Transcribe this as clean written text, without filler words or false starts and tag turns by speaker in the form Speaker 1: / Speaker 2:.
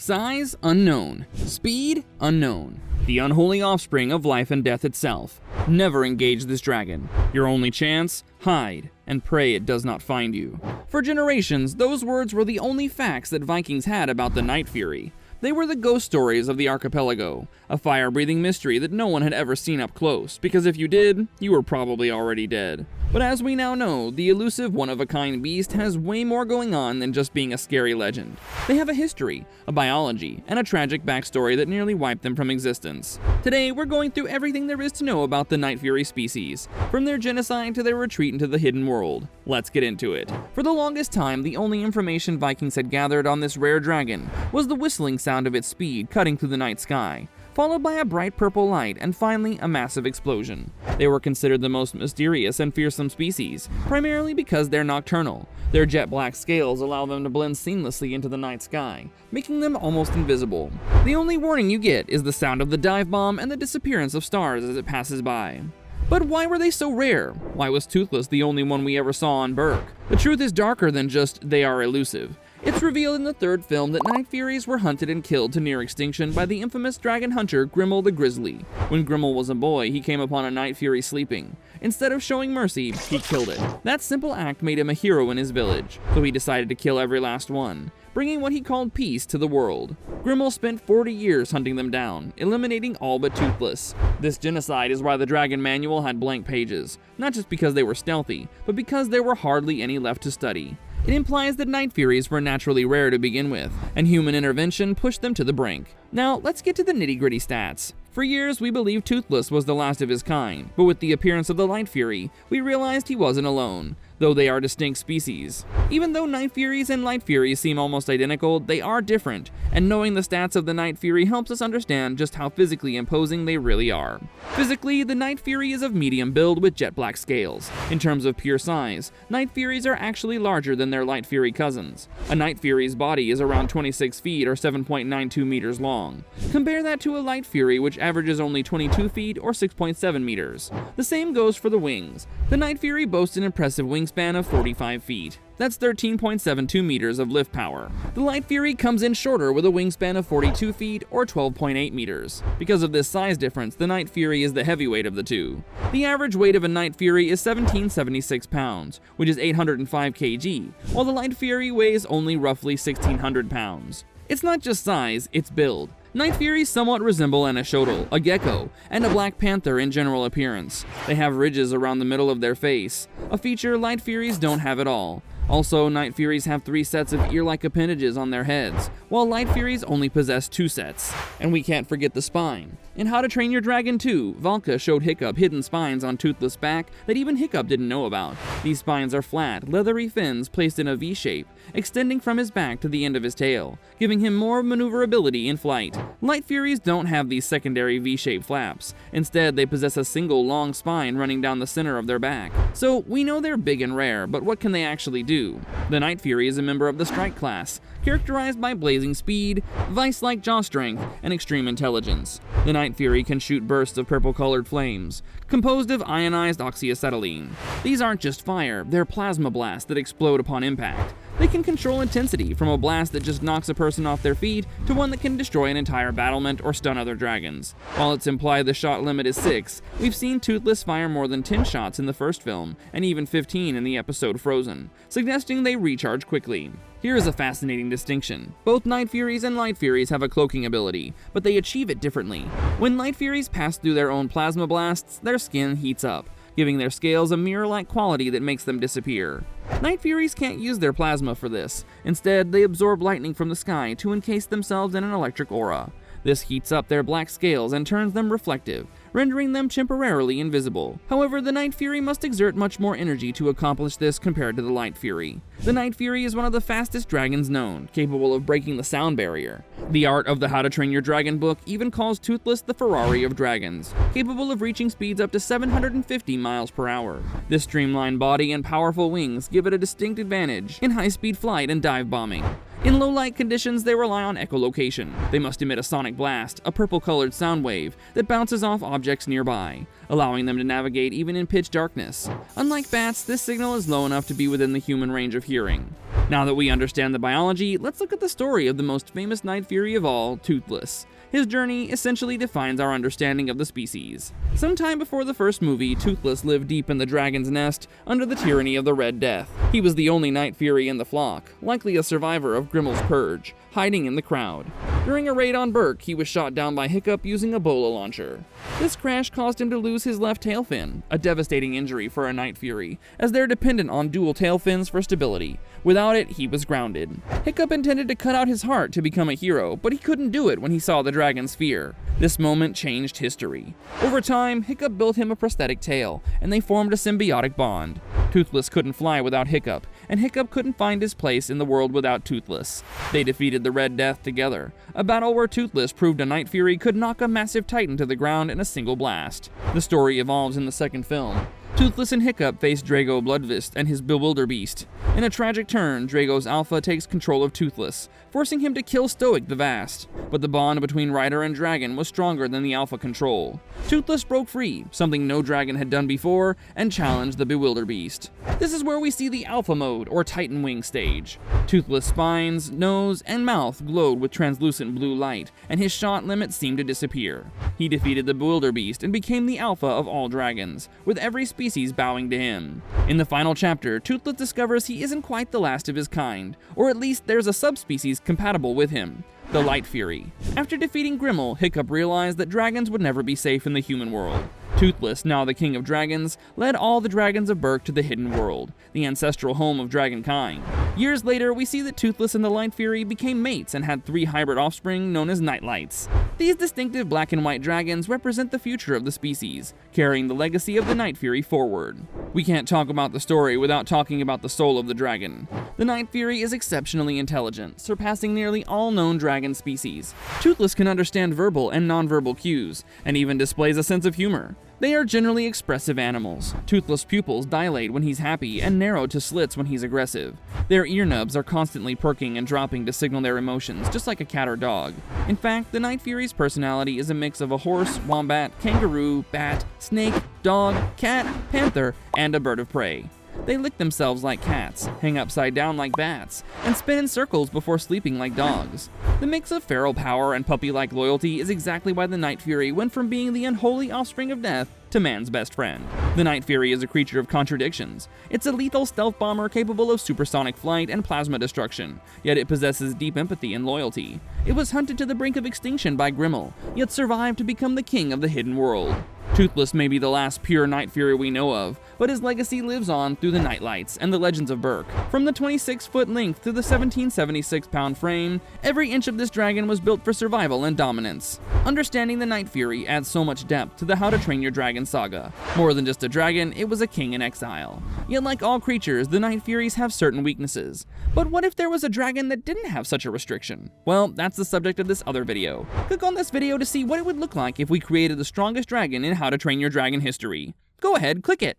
Speaker 1: Size unknown. Speed unknown. The unholy offspring of life and death itself. Never engage this dragon. Your only chance? Hide, and pray it does not find you. For generations, those words were the only facts that Vikings had about the Night Fury. They were the ghost stories of the archipelago, a fire-breathing mystery that no one had ever seen up close, because if you did, you were probably already dead. But as we now know, the elusive one-of-a-kind beast has way more going on than just being a scary legend. They have a history, a biology, and a tragic backstory that nearly wiped them from existence. Today, we're going through everything there is to know about the Night Fury species, from their genocide to their retreat into the hidden world. Let's get into it. For the longest time, the only information Vikings had gathered on this rare dragon was the whistling sound of its speed cutting through the night sky, followed by a bright purple light and finally a massive explosion. They were considered the most mysterious and fearsome species, primarily because they're nocturnal. Their jet black scales allow them to blend seamlessly into the night sky, making them almost invisible. The only warning you get is the sound of the dive bomb and the disappearance of stars as it passes by. But why were they so rare? Why was Toothless the only one we ever saw on Berk? The truth is darker than just they are elusive. It's revealed in the third film that Night Furies were hunted and killed to near extinction by the infamous dragon hunter Grimmel the Grizzly. When Grimmel was a boy, he came upon a Night Fury sleeping. Instead of showing mercy, he killed it. That simple act made him a hero in his village, so he decided to kill every last one, bringing what he called peace to the world. Grimmel spent 40 years hunting them down, eliminating all but Toothless. This genocide is why the Dragon Manual had blank pages, not just because they were stealthy, but because there were hardly any left to study. It implies that Night Furies were naturally rare to begin with, and human intervention pushed them to the brink. Now, let's get to the nitty-gritty stats. For years, we believed Toothless was the last of his kind, but with the appearance of the Night Fury, we realized he wasn't alone, though they are distinct species. Even though Night Furies and Light Furies seem almost identical, they are different, and knowing the stats of the Night Fury helps us understand just how physically imposing they really are. Physically, the Night Fury is of medium build with jet black scales. In terms of pure size, Night Furies are actually larger than their Light Fury cousins. A Night Fury's body is around 26 feet or 7.92 meters long. Compare that to a Light Fury, which averages only 22 feet or 6.7 meters. The same goes for the wings. The Night Fury boasts an impressive wingspan of 45 feet. That's 13.72 meters of lift power. The Light Fury comes in shorter with a wingspan of 42 feet or 12.8 meters. Because of this size difference, the Night Fury is the heavyweight of the two. The average weight of a Night Fury is 1776 pounds, which is 805 kg, while the Light Fury weighs only roughly 1600 pounds. It's not just size, it's build. Night Furies somewhat resemble an axolotl, a gecko, and a black panther in general appearance. They have ridges around the middle of their face, a feature Light Furies don't have at all. Also, Night Furies have 3 sets of ear-like appendages on their heads, while Light Furies only possess 2 sets. And we can't forget the spine. In How to Train Your Dragon 2, Valka showed Hiccup hidden spines on Toothless' back that even Hiccup didn't know about. These spines are flat, leathery fins placed in a V shape, extending from his back to the end of his tail, giving him more maneuverability in flight. Light Furies don't have these secondary V-shaped flaps. Instead, they possess a single long spine running down the center of their back. So, we know they're big and rare, but what can they actually do? The Night Fury is a member of the Strike class, characterized by blazing speed, vice-like jaw strength, and extreme intelligence. The Night Fury can shoot bursts of purple-colored flames, composed of ionized oxyacetylene. These aren't just fire, they're plasma blasts that explode upon impact. They can control intensity, from a blast that just knocks a person off their feet to one that can destroy an entire battlement or stun other dragons. While it's implied the shot limit is 6, we've seen Toothless fire more than 10 shots in the first film, and even 15 in the episode Frozen, suggesting they recharge quickly. Here is a fascinating distinction. Both Night Furies and Light Furies have a cloaking ability, but they achieve it differently. When Light Furies pass through their own plasma blasts, their skin heats up, giving their scales a mirror-like quality that makes them disappear. Night Furies can't use their plasma for this. Instead, they absorb lightning from the sky to encase themselves in an electric aura. This heats up their black scales and turns them reflective, rendering them temporarily invisible. However, the Night Fury must exert much more energy to accomplish this compared to the Light Fury. The Night Fury is one of the fastest dragons known, capable of breaking the sound barrier. The art of the How to Train Your Dragon book even calls Toothless the Ferrari of dragons, capable of reaching speeds up to 750 miles per hour. This streamlined body and powerful wings give it a distinct advantage in high-speed flight and dive bombing. In low-light conditions, they rely on echolocation. They must emit a sonic blast, a purple-colored sound wave that bounces off objects nearby, allowing them to navigate even in pitch darkness. Unlike bats, this signal is low enough to be within the human range of hearing. Now that we understand the biology, let's look at the story of the most famous Night Fury of all, Toothless. His journey essentially defines our understanding of the species. Sometime before the first movie, Toothless lived deep in the dragon's nest, under the tyranny of the Red Death. He was the only Night Fury in the flock, likely a survivor of Grimmel's purge, hiding in the crowd. During a raid on Burke, he was shot down by Hiccup using a bola launcher. This crash caused him to lose his left tail fin, a devastating injury for a Night Fury, as they're dependent on dual tail fins for stability. Without it, he was grounded. Hiccup intended to cut out his heart to become a hero, but he couldn't do it when he saw the dragon's fear. This moment changed history. Over time, Hiccup built him a prosthetic tail, and they formed a symbiotic bond. Toothless couldn't fly without Hiccup, and Hiccup couldn't find his place in the world without Toothless. They defeated the Red Death together, a battle where Toothless proved a Night Fury could knock a massive titan to the ground in a single blast. The story evolves in the second film. Toothless and Hiccup face Drago Bloodfist and his Bewilderbeast. In a tragic turn, Drago's Alpha takes control of Toothless, forcing him to kill Stoic the Vast. But the bond between Rider and Dragon was stronger than the Alpha control. Toothless broke free, something no dragon had done before, and challenged the Bewilderbeast. This is where we see the Alpha mode, or Titan Wing stage. Toothless' spines, nose, and mouth glowed with translucent blue light, and his shot limit seemed to disappear. He defeated the Bewilderbeast and became the Alpha of all dragons, with every species bowing to him. In the final chapter, Toothless discovers he isn't quite the last of his kind, or at least there's a subspecies compatible with him, the Light Fury. After defeating Grimmel, Hiccup realized that dragons would never be safe in the human world. Toothless, now the king of dragons, led all the dragons of Berk to the Hidden World, the ancestral home of dragonkind. Years later, we see that Toothless and the Light Fury became mates and had 3 hybrid offspring known as Nightlights. These distinctive black and white dragons represent the future of the species, carrying the legacy of the Night Fury forward. We can't talk about the story without talking about the soul of the dragon. The Night Fury is exceptionally intelligent, surpassing nearly all known dragon species. Toothless can understand verbal and nonverbal cues, and even displays a sense of humor. They are generally expressive animals. Toothless' pupils dilate when he's happy and narrow to slits when he's aggressive. Their ear nubs are constantly perking and dropping to signal their emotions, just like a cat or dog. In fact, the Night Fury's personality is a mix of a horse, wombat, kangaroo, bat, snake, dog, cat, panther, and a bird of prey. They lick themselves like cats, hang upside down like bats, and spin in circles before sleeping like dogs. The mix of feral power and puppy-like loyalty is exactly why the Night Fury went from being the unholy offspring of death to man's best friend. The Night Fury is a creature of contradictions. It's a lethal stealth bomber capable of supersonic flight and plasma destruction, yet it possesses deep empathy and loyalty. It was hunted to the brink of extinction by Grimmel, yet survived to become the king of the Hidden World. Toothless may be the last pure Night Fury we know of, but his legacy lives on through the Nightlights and the Legends of Berk. From the 26-foot length to the 1776-pound frame, every inch of this dragon was built for survival and dominance. Understanding the Night Fury adds so much depth to the How to Train Your Dragon saga. More than just a dragon, it was a king in exile. Yet like all creatures, the Night Furies have certain weaknesses. But what if there was a dragon that didn't have such a restriction? Well, that's the subject of this other video. Click on this video to see what it would look like if we created the strongest dragon in How to Train Your Dragon history. Go ahead, click it.